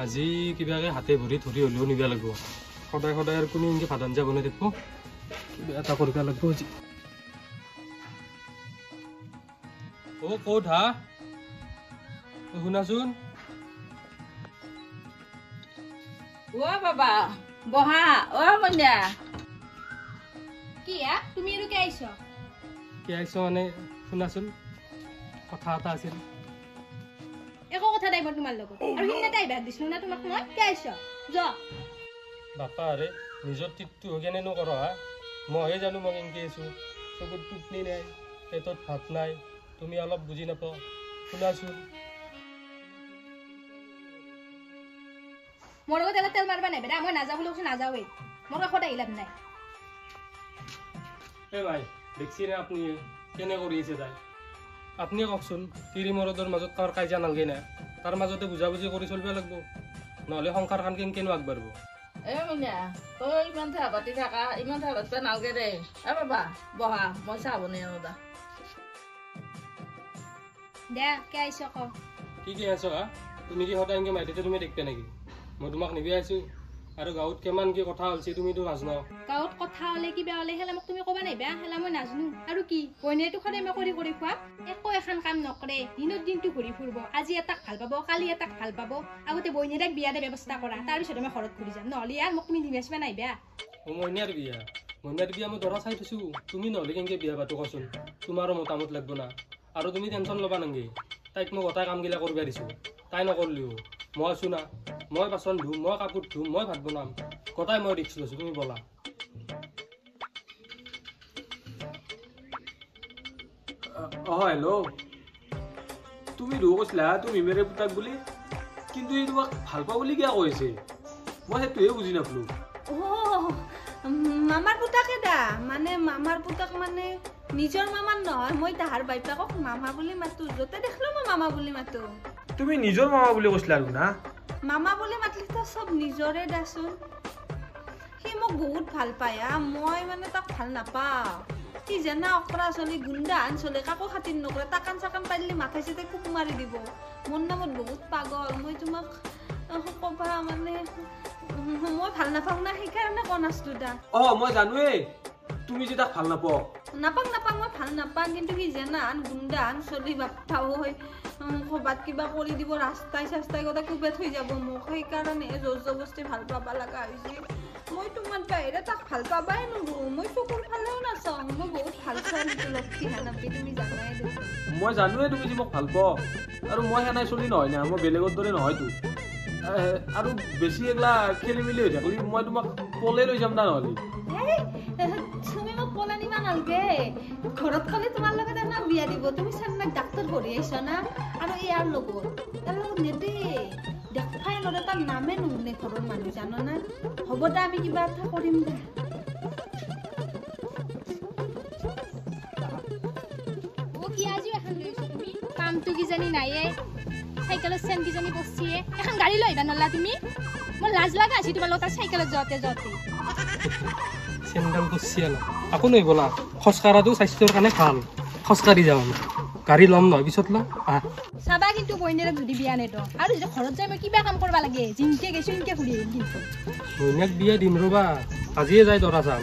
আজি কিবাকে হাতে ভৰি ধৰি হ'লেও নিব লাগিব সদায় সদায় আৰু কোনে এনেকৈ ভাত আঞ্জা বনাই থাকিব কিবা এটা কৰিব লাগিব আজি অ' ক'ত হা শুনাচোন অ' বাবা বহা অ' মন্দিয়া কি তুমি আৰু কি আহিছ মানে শুনাচোন কথা এটা আছিল একো কথা নাই মই তোমাৰ লগত আৰু সিদিনাতে আহিবা দিছিলো না তোমাক মই কি আহিছ বাপা আৰে নিজৰ টিপটো কেনেনো কৰ হা মইহে জানো মই কেনেকৈ আছোঁ চকুত টোপনি নাই পেটত ভাত নাই তুমি অলপ বুজি নাপাওঁ শুনাচোন মোৰ লগত এটা তেল মাৰিবা নাই বেদা মই নাযাওঁ বুলি কৈছো নাযাওঁৱেই মোৰ কাষত আহি লাভ নাই এই ভাই দেখিছেনে আপুনি কেনে কৰি আছে তাই আপুনি কওকচোন তিৰি মৰদৰ মাজত তাৰ কাজিয়া নালাগে না তাৰ মাজতে বুজাবুজি কৰি চলিব লাগিব নহ'লে সংসাৰখন কেনেকেনো আগবাঢ়িব মন্দিয়া তই ইমান ঠা পাতি থাকা ইমান ঠা পাতিব নালাগে দে বাবা বহা মই চাহ বনাই আনো দা দে কি আহিছ ক কি আছ হা তুমি কি সদায় এনেকৈ মাতিতে তুমি দেখিবা নেকি মই তোমাক নিবি আছোঁ আৰু গাঁৱত কিমান কি কথা হৈছে তুমিতো নাজানো গাঁৱত কথা হ'লে কিবা হ'লে হেলা মোক তুমি ক'বা নাই বেয়া হেলা মই নাজানো আৰু কি বইনেতো সদায় মই কৰি কৰি খোৱা একো এখন কাম নকৰে দিনত দিনটো ঘূৰি ফুৰিব আজি এটাক ভাল পাব কালি এটাক ভাল পাব আগতে বইনেৰাক বিয়া দিয়া ব্যৱস্থা কৰা তাৰপিছত মই ঘৰত ঘূৰি যাম নহ'লে আৰু মোক তুমি নিবি আসবা নাই বেয়া মইনাৰ বিয়া মই দৰা চাই থৈছোঁ তুমি নহ'লে কেনেকৈ বিয়া পাতো কচোন তোমাৰো মতামত লাগিব না আৰু তুমি টেনশ্যন ল'বা নালাগে তাইক মই গোটাই কামগিলা কৰিব দিছোঁ তাই নকৰিলেও মই আছোঁ না মই বাচন ধুম মই কাপোৰ ধুম মই ভাত বনাম গোটাই মই ৰিক্স লৈছোঁ তুমি বলা হেল্ল' তুমি ধু কৈছিলা তুমি মেৰে পুতাক বুলি কিন্তু এই তোমাক ভাল পাওঁ বুলি কিয় কৈছে মই সেইটোহে বুজি নাপালোঁ মামাৰ পুতাকে দা মানে মামাৰ পুতাক মানে নিজৰ মামাৰ নহয় মই তাহাৰ বাইপাকক মামা বুলি মাতো য'তে দেখিলো মই মামা বুলি মাতো তুমি নিজৰ মামা বুলি কৈছিলা আৰু না মামা বুলি মাতিলে তো চব নিজৰে দাচোন সি মোক বহুত ভাল পায় মই মানে তাক ভাল নাপাওঁ সি জানা অকৰা চলি গুণ্ডা আন চলে কাকো খাতিৰ নকৰে টাকান চাকান পাৰিলে মাথাই চাথাই কুক মাৰি দিব মোৰ নামত বহুত পাগল মই তোমাক ক'বা মানে মই ভাল নাপাওঁ না সেইকাৰণে কোৱা নাছিলো দা মই জানোৱেই তুমি যে তাক ভাল নাপাওঁ নাপাং মই ভাল নাপাওঁ কিন্তু সি জানা আন গুণ্ডা আন চলি বাপ্পা হয় ক'ৰবাত কিবা কৰি দিব ৰাস্তাই চাস্তাই গোটেই কুবে থৈ যাব মোক সেইকাৰণে জোৰ জবস্তি ভাল পাব লগা হৈছে মই তোমাৰ বাহিৰে তাক ভাল পাবাই নোৱাৰো মই চকুৰ ফালেও নাচাওঁ মই বহুত ভাল ছোৱালীটো লক্ষী হেনাপি তুমি জানাই দেখোন মই জানোৱেই তুমি যে মোক ভাল পাওঁ আৰু মই সেনাই চলি নহয় না মই বেলেগৰ দৰে নহয়তো আৰু বেছি এইগিলা খেলি মেলি হৈ থাকিলে মই তোমাক পলে লৈ যাম না নহ'লে তুমি মোক পলা নিবা নালাগে ঘৰত খালি তোমাৰ লগত এটা বিয়া দিব তুমি চান্নাক ডাক্তৰ পঢ়ি আহিছা না আৰু ইয়াৰ লগত নেদেই দেখাই ল'লে তাৰ নামে নুশুনে ঘৰৰ মানুহ জানো না হ'ব দে আমি কিবা এটা কৰিম দে কি আজিও এখন লৈছো তুমি কামটো কিজানি নাইয়ে চাইকেলত চেন কিজানি বসিয়ে এখন গাড়ী লৈ আহিবা নলা তুমি মই লাজ লগা আছি তোমাৰ লগত চাইকেলত যাওঁতে চেনডাল বসিয়ে না আকৌ নই বলা খোজকাঢ়াটো স্বাস্থ্যৰ কাৰণে ভাল খোজকাঢ়ি যাওঁ গাড়ী ল'ম নহয় পিছত ল'ম চাবা কিন্তু বইনেৰে যদি বিয়া নেদ আৰু যদি ঘৰত যাই মই কিবা কাম কৰিব লাগে জিনকে গেছো ইনকে ঘূৰি আহিম কিন্তু বইনাক বিয়া দিম ৰ'বা আজিয়ে যাই দৰা চাম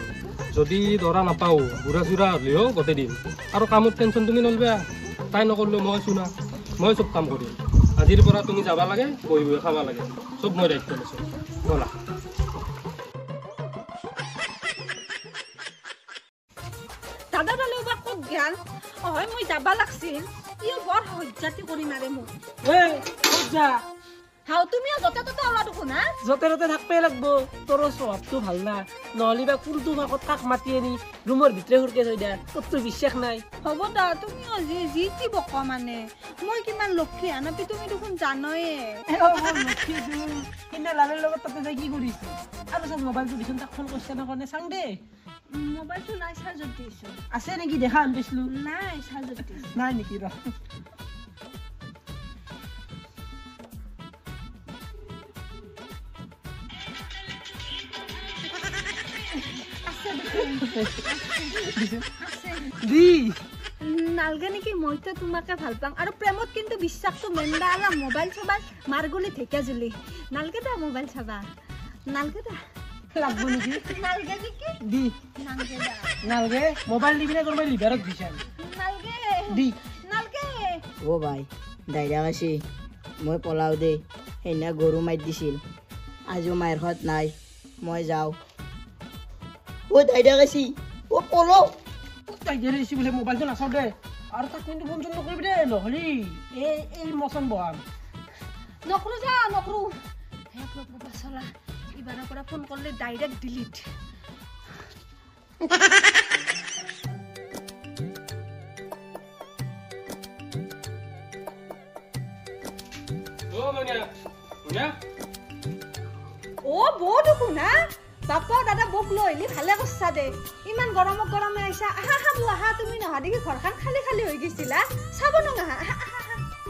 যদি দৰা নাপাওঁ বুঢ়া চুঢ়া হ'লেও গোটেই দিম আৰু কামত টেনশ্যন তুমি নলবা তাই নকৰিলেও মই আছোঁ না মই চব কাম কৰিম আজিৰ পৰা তুমি যাব লাগে বহি বহি খাব লাগে চব মই দায়িত্ব লৈছোঁ ব'লা দাদা দালেও বা ক'ত গেল হয় মই যাবা লাগছিল ইও বৰ সজ্জাতি কৰি মাৰে মোক হাও তুমিও য'তে ত'তে ওলা দেখোন হা য'তে ত'তে থাকবাই লাগব তোৰ স্বভাৱটো ভাল না নহ'লে বা কোনটো ভাগত কাক মাতি আনি ৰুমৰ ভিতৰে সুৰকে থৈ দিয়া তোৰতো বিশ্বাস নাই হ'ব দা তুমিও যি টি বক মানে মই কিমান লক্ষী আনপি তুমি দেখোন জানয়ে কিন্তু লালৰ লগত তাতে যাই কি কৰিছে আৰু চব মোবাইলটো দিছোন তাক ফোন কৰিছে নকৰণে চাং দে মোবাইলটো নাই চাৰ্জত দিছো আছে নেকি দেখা আনিছিলো নাই চাৰ্জত দিছো নাই নেকি ৰ দি নালগে নেকি মইতো তোমাকে ভাল পাওঁ আৰু প্ৰেমত কিন্তু বিশ্বাসটো মেণ্ডা আলা মোবাইল চবাইল মাৰগলি ঢেকা জুলি নালগে দা মোবাইল চাবা নালগে দা লাগব নেকি নালগে নেকি দি নালগে দা নালগে মোবাইল দি কিনে তোৰ মই লিভাৰত দিছাম নালগে দি নালগে ও ভাই ডাইৰেক্ট আছে মই পলাও দে সেইদিনা গৰু মাৰি দিছিল আজিও মায়েৰ ঘৰত নাই মই যাওঁ ও ডাইৰেক্ট আছে ও পলো তাই দেৰি হৈছে বোলে মোবাইলটো নাচাওঁ দে আৰু তাক কিন্তু ফোন চোন নকৰিবি দে নহ'লে এই মচন বহাম নকৰো যা নকৰো হে প্ৰভু চলা ইবাৰৰ পৰা ফোন কৰিলে ডাইৰেক্ট ডিলিট অ বৌ দেখোন হা বাপা দাদা বৌক লৈ আহিলি ভালে কৰছা দে ইমান গৰমত গৰমে আহিছা আহা আহা বৌ আহা তুমি নহা দেখি ঘৰখন খালী খালী হৈ গৈছিলা চাব নঙা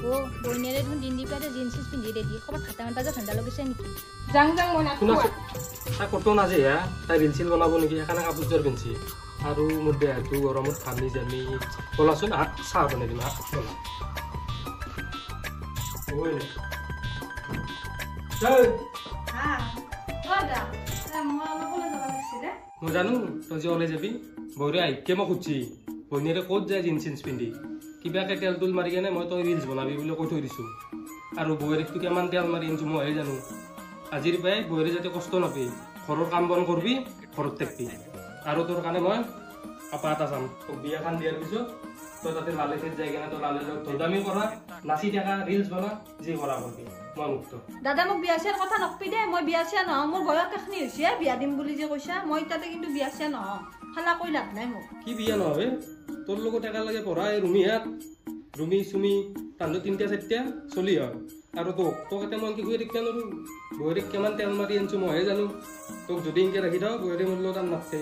অ বইনেৰে দেখোন দিন দি পেলাই জিন্স চিন্স পিন্ধি ৰেডি ক'ৰবাত হাতামান বাজা ঠাণ্ডা লাগিছে নেকি যাং যাং মই শুনা নাথাকো তাই ক'তো নাজে হা তাই ৰিল চিল বনাব নেকি সেইকাৰণে কাপোৰযোৰ পিন্ধছি আৰু মোৰ দেহটো গৰমত ঘামি জামি বলাচোন চাহ বনাই দিম হা বলা মই জানো তই যে ওলাই যাবি বৌৰে আহিকে মই খুজিছি বইনেৰে ক'ত যায় জিন্স চিন্স পিন্ধি কিবাকে তেল তুল মাৰি কেনে মই তই ৰিলচ বনাবি বুলি কৈ থৈ দিছোঁ আৰু বৌৰেকটো কিমান তেল মাৰি আনিছোঁ মইহে জানো আজিৰ পৰাই বৌৰে যাতে কষ্ট নাপাই ঘৰৰ কাম বন কৰবি ঘৰত থাকবি আৰু তোৰ কাৰণে মই আপা এটা চাম তোক বিয়াখন দিয়াৰ পিছত তই তাতে লালে ঠেত যাই কেনে তই লালে লগত ধদামি কৰা নাচি থকা ৰিলচ বনা যি কৰা কৰবি মই মুক্ত দাদা মোক বিয়া চিয়াৰ কথা নকবি দে মই বিয়া চিয়া নহয় মোৰ বয়স এখনি হৈছে বিয়া দিম বুলি যে কৈছা মই তাতে কিন্তু বিয়া চিয়া নহয় খালা কৈ লাভ নাই মোক কি বিয়া নহয় তোৰ লগত একেলগে পঢ়া এই ৰুমিহাত ৰুমি চুমি তান্দো 3টা 4টা চলি হয় আৰু তোক এটা মই কি কৰি দেখিয়া নোৱাৰো বৌৰেক কিমান তেল মাৰি আনিছোঁ মইহে জানো তোক যদি এনেকৈ ৰাখি থওঁ বৌৰে মোৰ লগত নাথে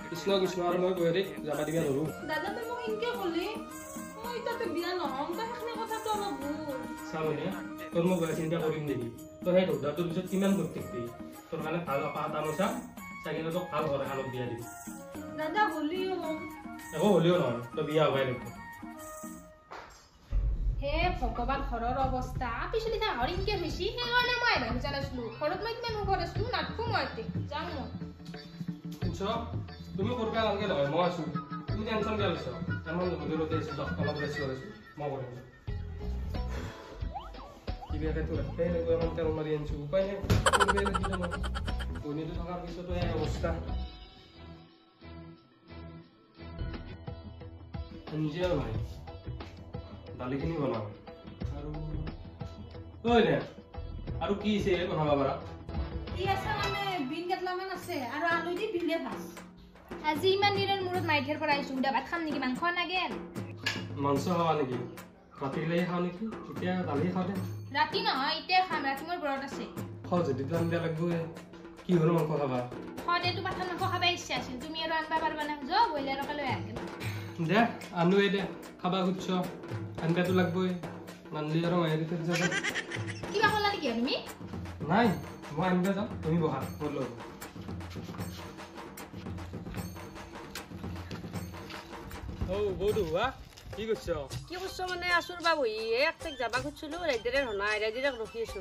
কৃষ্ণ কৃষ্ণ আৰু মই বৌৰেক যাবা দিবা নোৱাৰো দাদা তই মোক ইনকে কলি মই তাতে বিয়া নহম তই সেইখিনি কথাটো অলপ ভুল চামনে তোৰ মই বেয়া চিন্তা কৰিম নেকি তই সেই ধোদাটোৰ পিছত কিমান কৰি থাকিবি তোৰ কাৰণে ভাল আপা এটা মই চাম চাই কিনে তোক ভাল ঘৰ এখনত বিয়া দিবি দাদা হলিও একো হ'লেও নহয় তই বিয়া হবাই লাগিব হে ভগৱান ঘৰৰ অৱস্থা পিছলি তাৰ ঘৰ ইনকে হৈছি সেইকাৰণে মই আহিব খোজা নাছিলোঁ ঘৰত মই কিমান সুখত আছিলোঁ নাথাকোঁ মই ইয়াতে যাওঁ মই শুনছ তুমি কৰবা নালাগে নহয় মই আছোঁ তুমি টেনশ্যন কিয় লৈছ আমাৰ হোটেলতে আছোঁ অলপ ৰেষ্ট কৰিছোঁ মই কৰিম কিবাকে তোৰ ৰাখবাই লাগিব ইমান তেল মাৰি আনিছোঁ উপায় নাই কৰিবই লাগিব মই বনীটো থকাৰ পিছতো এই অৱস্থা আঞ্জিয়াও নাই দালিখিনি বনাওঁ আৰু ঐ নে আৰু কি আছে বনাব পাৰা কি আছে মানে বিন কেটলামান আছে আৰু আলু দি বিনে ভাজ আজি ইমান দিনৰ মূৰত মাইঠেৰ পৰা আহিছোঁ সুদা ভাত খাম নেকি মাংস নাগেল মাংস খাৱা নেকি ৰাতিলৈহে খাওঁ নেকি এতিয়া দালি খাওঁ দে ৰাতি নহয় এতিয়া খাম ৰাতি মোৰ ব্ৰত আছে খাওঁ যদি তো আনিব লাগিব কি হ'ল মাংস খাবা সদায়তো পাঠাৰ মাংস খাব ইচ্ছা আছিল তুমি আৰু আনবা পাৰবা না যা ব্ৰইলাৰকে লৈ আহিল দে আনোৱে দে খাবা খুজছ আনবাতো লাগবই নানলি আৰু মায়েৰি থৈ যাব কিবা ক'লা নেকি তুমি নাই মই আনিব যাম তুমি বহা মোৰ লগত ঔ বৌদু হোৱা কি কৰিছ কি করছো মানে আসুর বা বহি এক ঠেক যাবা খুঁজছিলো রাইডারে হনাই রাইডারে রখি আছো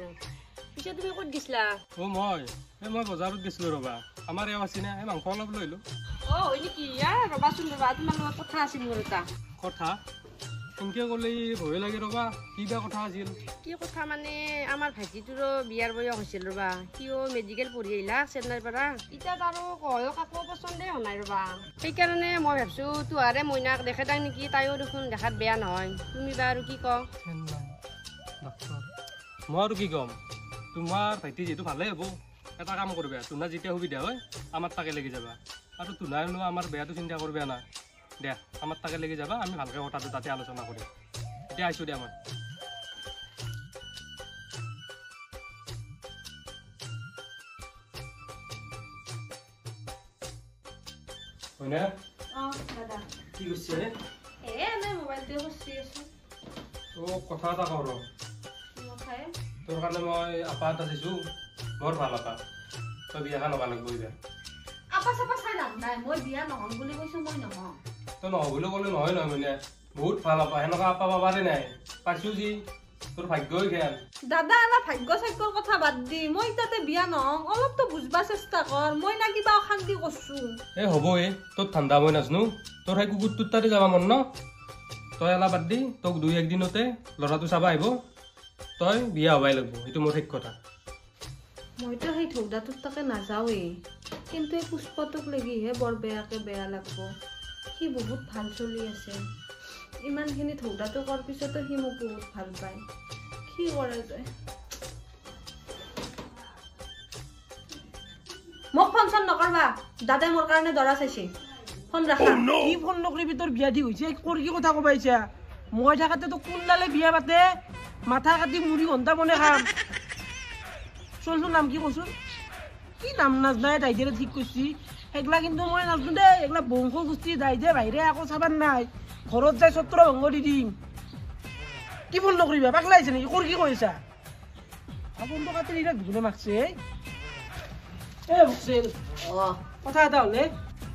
পিছে তুমি ক'ত গেছিলা ও মই বজাৰত গৈছিলোঁ ৰ'বা আমাৰ এওঁ আছে না এই মাংস অলপ লৈ লো অ হয় নেকি ৰবাচোন ৰবা তোমাৰ লগত কথা আছিল মোৰ এটা কথা এনেকৈ ক'লে ভয় লাগে ৰ'বা কিবা কথা আছিল কি কথা মানে আমাৰ ভাইটিটোৰো বিয়াৰ বয়স হৈছিল ৰবা সিও মেডিকেল পঢ়ি আহিলা চেন্নাইৰ পৰা এতিয়া আৰু কয়ো কাকো পচন্দে হনাই ৰবা সেইকাৰণে মই ভাবছো তোহাৰে মইনাক দেখে তাক নেকি তাইও দেখোন দেখাত বেয়া নহয় তুমি বা আৰু কি ক মই আৰু কি ক'ম তোমাৰ ভাইটি যিহেতু ভালেই হ'ব এটা কাম কৰিবা তোমাৰ যেতিয়া সুবিধা হয় আমাৰ তাকে লাগি যাবা আৰু তোমাৰনো আমাৰ বেয়াটো চিন্তা কৰিবা না দিয়া আমাৰ তাকে লাগি যাবা আমি ভালকৈ কথাটো তাতে আলোচনা কৰিম এতিয়া আহিছোঁ দিয়া মই হয়নে দাদা কি কৰিছে এনেই মোবাইলটোৱে খুচৰি আছো কথা এটা কওঁ ৰ তোৰ কাৰণে মই আপা এটা চাইছোঁ বৰ ভাল আপা তই বিয়াখন হ'ব লাগিব এতিয়া আপা চাপা চাই লাভ নাই মই বিয়া নহম বুলি কৈছো মই নহম তই নহ'বলৈ ক'লে নহয় নহয় মানে বহুত ভাল আপা সেনেকুৱা আপা পাবাৰে নাই পাইছোঁ যি তোৰ ভাগ্যই খেয়াল দাদা এলা ভাগ্য চাগ্যৰ কথা বাদ দি মই তাতে বিয়া নহওঁ অলপতো বুজবা চেষ্টা কৰ মই না কিবা অশান্তি কৰছো এই হ'ব তোৰ ঠাণ্ডা মই নাজনো তোৰ সেই কুকুৰটোৰ তাতে যাব মন ন তই এলা বাদ দি তোক 2-1 দিনতে ল'ৰাটো চাবা আহিব তই বিয়া হবাই লাগব এইটো মোৰ ঠিক কথা মইতো সেই ধৌদাটোৰ তাকে নাযাওঁৱেই কিন্তু এই পুষ্পটোক লেগিহে বৰ বেয়াকে বেয়া লাগব সি বহুত ভাল চলি আছে ইমানখিনি ধৌদাটো কৰ পিছতো সি মোক বহুত ভাল পায় কি কৰা যায় মোক ফোন চোন নকৰবা দাদাই মোৰ কাৰণে দৰা চাইছে ফোন ৰাখা কি ফোন নকৰিবি তোৰ বিয়া দি হৈছে কৰ কি কথা ক'ব আহিছা মই থাকাতে তো কোনডালে বিয়া পাতে মাথা কাটি মুড়ি ঘণ্টা বনে খাম চলচোন নাম কি কচোন কি নাম নাজনাই দাইদেৰে ঠিক কৰিছি সেইগিলা কিন্তু মই নাজনো দেই এইগিলা বংশ গোষ্ঠী দাইদে বাহিৰে একো চাবাৰ নাই ঘৰত যাই ছত্ৰ ভংগ দি দিম কি ফোন নকৰিবা পাগলা আহিছে নেকি কৰ কি কৰিছা ফোনটো কাটি নিলে দুগুণে মাগছে এ ভুকছিল কথা এটা হ'লে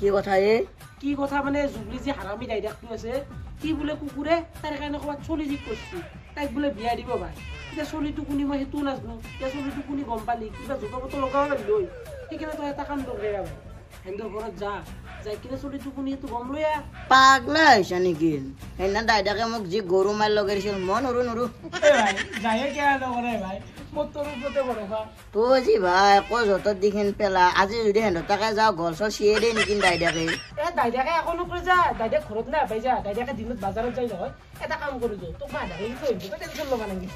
কি কথা কি কথা মানে জুবলি যে হাৰামি দাইদাকটো আছে কি বোলে কুকুৰে তাৰ কাৰণে ক'ৰবাত চলি ঠিক কৰিছে তাইক বোলে বিয়া দিব পাই এতিয়া চলিটো কোনি মই সেইটো নাজানো এতিয়া চলিটো কোনি গম পালি কিবা জোতা পত্ৰ লগাব পাৰিলো সেইকাৰণে তই এটা কাম নকৰে হেন্দৰ ঘৰত যা যাই কিনে চলিটো কোনি সেইটো গম লৈ আহ পাগলা হৈছা নেকি সেইদিনা দাইদাকে মোক যি গৰু মাৰ লগাই দিছিল মই নৰো যায়ে কিয় নকৰে ভাই মোৰ তোৰ ওপৰতে ভৰসা তই যি ভাই আকৌ য'তত দিখিন পেলা আজি যদি হেণ্ডতাকে যাওঁ গল চল চিয়ে দে নেকি দাইদাকে এ দাইদাকে একো নকৰে যা দাইদাক ঘৰত নাই পাই যা দাইদাকে দিনত বাজাৰত যাই নহয় এটা কাম কৰি যা তোক মই আধা কেজি থৈ আহিব টেনশ্যন ল'বা নালাগে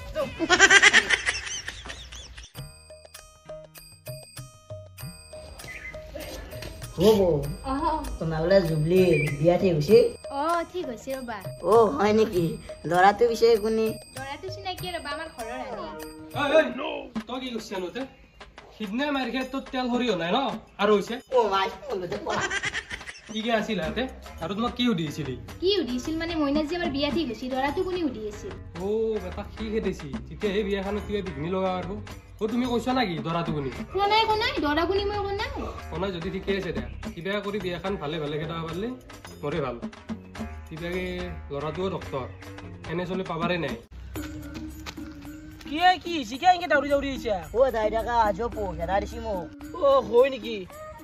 তোমাৰ বোলে জুবলিৰ বিয়া ঠিক হৈছে ঠিক হৈছে ৰ'বা হয় নেকি দৰাটো পিছে কোনি দৰাটো চিনাকি ৰ'বা আমাৰ ঘৰৰ আনি তই কি কৰিছে নতে সিদিনা মাৰি খেত তোৰ তেল সৰিয়হ নাই ন আৰু হৈছে কি আছিল হাতে আৰু তোমাক কি সুধিছিলি কি সুধিছিল মানে মইনা যে আমাৰ বিয়া ঠিক হৈছে দৰাটো কোনি সুধি আছিল বেটা কি খেদিছি তেতিয়া সেই বিয়াখনত কিবা বিঘ্নি লগা আৰু তুমি কৈছা নেকি দৰাটো কোনি কোনাই দৰা কোনি মই কোনাই যদি ঠিকে আছে দে কিবা কৰি বিয়াখন ভালে খেদাব পাৰিলে মোৰে ভাল কিবাকে ল'ৰাটোও ডক্তৰ এনে চলি পাবাৰে নাই কি শিকা এনেকে দাউৰি আহিছা দাইদাকা আজো হেৰা দিছি মোক হয় নেকি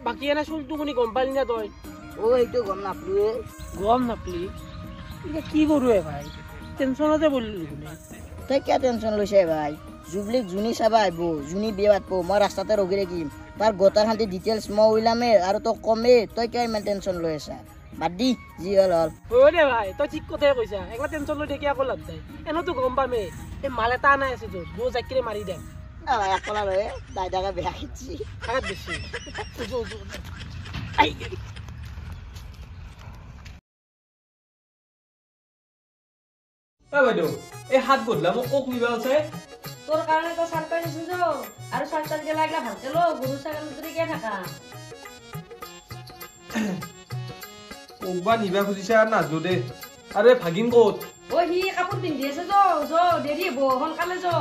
বাকী এনে চুলটো কোনি গম পালি না তই সেইটো গম নাপলোৱে গম নাপলি এতিয়া কি কৰোৱে ভাই টেনশ্যনতে পৰিলি তই কিয় টেনশ্যন লৈছে ভাই জুবলিক যোনি চাবা আহিব যোনি বিয়া পাতব মই ৰাস্তাতে ৰখি থাকিম তাৰ গোটাৰ খান্তি ডিটেইলছ মই ওলামে আৰু তোক কমে তই কিয় ইমান টেনশ্যন লৈ আছা বাদ দি যি হ'ল দে ভাই তই ঠিক কথাই কৈছা একলা টেনশ্যন লৈ দেখি আকৌ লাভ নাই এনেতো গম পামে এই মাল এটা নাই আছে য'ত গো জাকিৰে মাৰি দে একলা লৈ দাইদাকে বেয়া খেদছি খাৰাপ বেছি বাইদেউ এই হাত বদলা মোক কক নিবা আছে তোৰ কাৰণে তো চাৰ্টাৰ দিছো যো আৰু চাৰ্টাৰ গেলা গেলা ভালকে লো গৰু ছাগলী যদি কে থাকা কোকবা নিবা খুজিছা নাজনো দে আৰে ভাগিন ক'ত ঐ সি কাপোৰ পিন্ধি আছে যো দেৰি হ'ব সোনকালে যো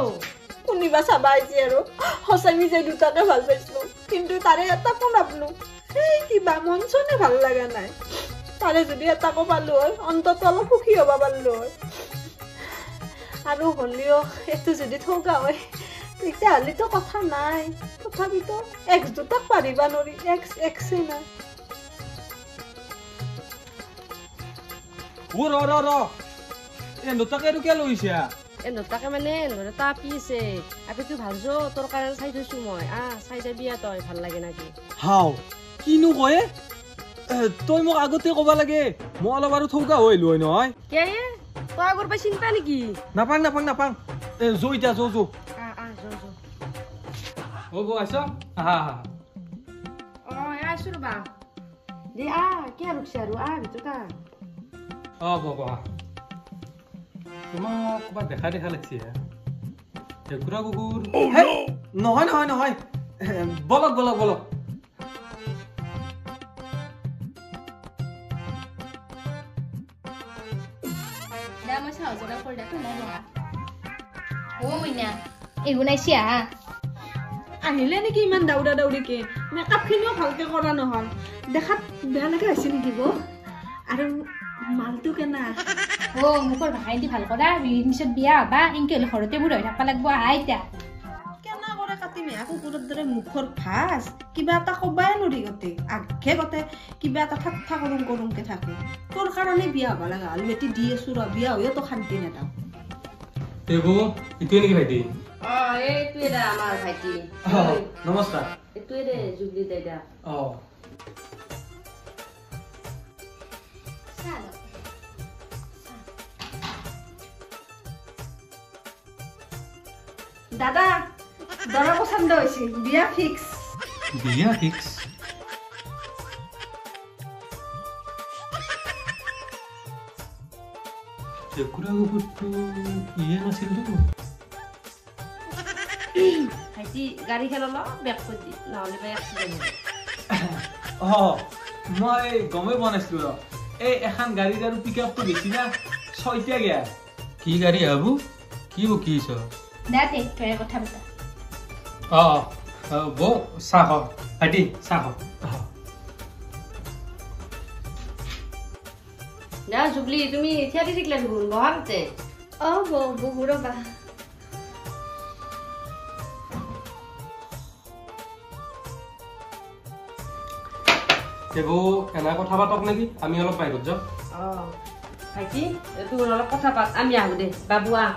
শুনিবা চাবা আহিছে আৰু সঁচাই মিছাই দুটাকে ভাল পাইছিলো কিন্তু তাৰে এটাকো নাপলো সেই কিবা মন চনে ভাল লগা নাই তাৰে যদি এটাকো পালো হয় অন্তত অলপ সুখী হ'ব পাৰিলো হয় আৰু হ'লেও এইটো যদি ঠগা হয় তেতিয়াহ'লেতো কথা নাই তথাপিতো এক্স দুটাক পাৰিবা নোৱাৰি এক্সেই নাই নতাকে আৰু কিয় লৈছা এই নতাকে মানে নহ'লে তাপি আছে আপিটো ভাল যো তোৰ কাৰণে চাই থৈছো মই চাই যাবি তই ভাল লাগে নাকি হাও কিনো কয় তই মোক আগতে ক'বা লাগে মই অলপ আৰু থৌকা হৈ আহিলো হয় নহয় কে তই আগৰ পাই চিন্তা নেকি নাপাং যো এতিয়া যো যো বৌ আছ আহা আছো ৰবা দে কিয় ৰুকছে আৰু ভিতৰত বহা তোমাক ক'ৰবাত দেখা লাগছে কুকুৰা কুকুৰ নহয় বলক মই চাহজৰা কৰি দেখোন মইনা এইবোৰ নাইছি আহিলে নেকি ইমান দাউৰিকে মেকআপ খিনিও ভালকে কৰা নহল দেখাত বেয়া লগা হৈছে নেকি আৰু মালটো কেনা মুখৰ ভাষা এদি ভাল কৰা 2 দিন পিছত বিয়া হবা এনকে হলে ঘৰতে বুঢ়া হৈ থাকবা লাগব আহা এতিয়া কেনা কৰে কাটিমে কুকুৰৰ দৰে মুখৰ ভাজ কিবা এটা কবাই নৰি গতে আঘে গতে কিবা এটা ঠাট্টা কৰোংকে থাকে তোৰ কাৰণে বিয়া হবা লগা হল বেটি দি আছো ৰ বিয়া হৈও তো শান্তি নেদাও দেবু ইটোৱে নেকি ভাইটি এইটোৱে দে আমাৰ ভাইটি নমস্কাৰ এইটোৱে দে জুবলি দাইদা দাদা দৰা পছন্দ হৈছে বিয়া ফিক্স বিয়া ফিক্স একুৰা কুকুৰটো ইয়ে নাছিলতো ভাইটি গাড়ীখন অলপ বেক কৰি দি নহ'লে বা এক্সিডেণ্ট মই গমেই পোৱা নাছিলো ৰ এই এখন গাড়ীত আৰু পিক আপটো বেছি না 6টা গিয়াৰ কি গাড়ী আবু কি বকিছ দাতে তই কথা পাতা বৌ চাহ খাওঁ ভাইটি চাহ খাওঁ দে জুবলি তুমি থিয়াতি থাকিলা দেখোন বহা তাতে বহু ৰবা দেবু এনা কথা পাতক নেকি আমি অলপ বাহিৰত যাওঁ ভাইটি তোৰ অলপ কথা পাত আমি আহো দে বাবু আহ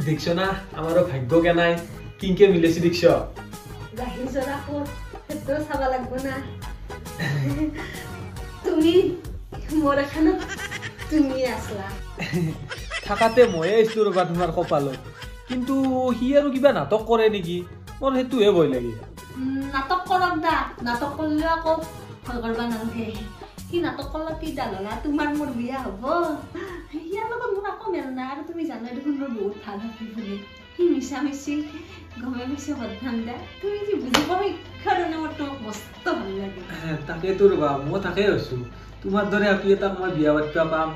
দেখছ না আমাৰো ভাগ্য কেনাই কিংকে মিলেছি দেখছ গাখীৰ জৰা ক'ত সেইটো চাব লাগব না তুমি মোৰ এখানত তুমি আছলা থাকাতে ময়ে আহিছিলো ৰবা তোমাৰ কপালত কিন্তু সি আৰু কিবা নাটক কৰে নেকি মোৰ সেইটোহে ভয় লাগে নাটক কৰক দা নাটক কৰিলেও আকৌ ভয় কৰিব নালাগে সি নাটক কৰলে কি ডাল হলা তোমাৰ মোৰ বিয়া হ'ব ইয়াৰ লগত মোৰ আকৌ মেল নাই আৰু তুমি জানাই দেখোন মোৰ বহুত ভাল হাবি বুলি সি মিছা মিছি গমে মিছি বদনাম দা তুমি যে বুজি পাব কাৰণে মোৰ তোমাক মস্ত ভাল লাগে তাকেতো ৰবা মই তাকে আছো তোমাৰ দৰে আপি এটাক মই বিয়া পাতিবা পাম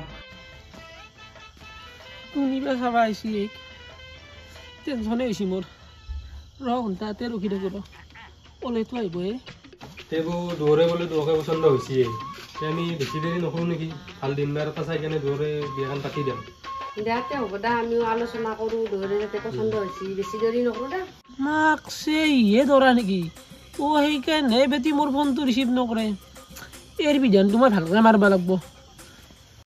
কোনিবা চাবা আহিছি টেনশ্যনে হৈছে মোৰ ঘণ্টাতে ৰখি থাকো ৰ ওলাইতো আহিবহে দেবু দৌৰে বোলে দুৱকে পচন্দ হৈছে আমি বেছি দেৰি নকৰোঁ নেকি ভাল দিন বাৰ এটা চাই কেনে দৌৰে বিয়াখন পাতি দিম দেহাতে হ'ব দা আমিও আলোচনা কৰোঁ দৌৰে যাতে পচন্দ হৈছে বেছি দেৰি নকৰোঁ দা মাকছে ইহে দৌৰা নেকি সেইকাৰণে বেটি মোৰ ফোনটো ৰিচিভ নকৰে বিধানটো মই ভালকৈ মাৰিব লাগিব